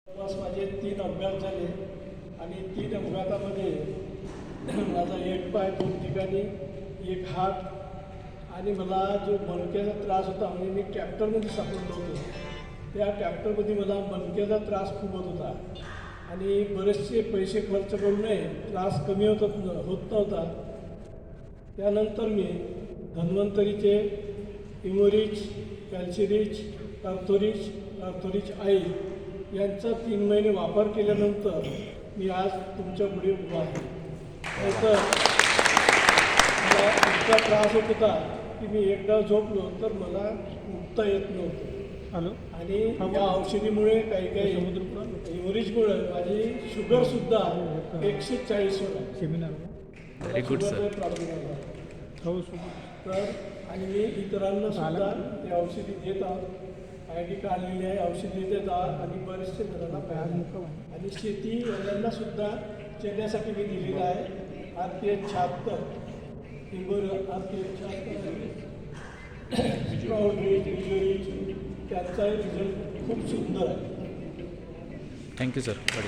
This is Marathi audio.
जवळपास माझे 3 अपघात झाले आणि 3 अपघातामध्ये माझा एक पाय 2 ठिकाणी, एक हात आणि मला जो मणक्याचा त्रास होता म्हणजे मी ट्रॅक्टरमध्ये सापडलो होतो. त्या ट्रॅक्टरमध्ये मला मणक्याचा त्रास खूप होत होता आणि बरेचसे पैसे खर्च करूनही त्रास कमी होत नव्हता. त्यानंतर मी धन्वंतरीचे इमोरिच, कॅल्शिरिच, अर्थोरिच ऑइल यांचा 3 महिने वापर केल्यानंतर मी आज तुमच्या पुढे उभा आहे. तर मला इतका त्रास होत होता की मी एकदा झोपलो तर मला उठता येत नव्हतं. आणि या औषधीमुळे काही इमोरिचमुळे माझी शुगरसुद्धा 140 वर आहे. Very good sir. प्रॉब्लेम आला तर आणि मी इतरांना सुद्धा ते औषधी देत आहोत. आयडी काढलेली आहे, औषधी देत आहोत आणि बरेचसे जणांना पाहिजे आणि शेती यांना सुद्धा चेण्यासाठी मी दिलेलं आहे. RPH 76 RPH 76 स्प्राउट रिच त्यांचाही रिझल्ट खूप सुंदर आहे. Thank you sir.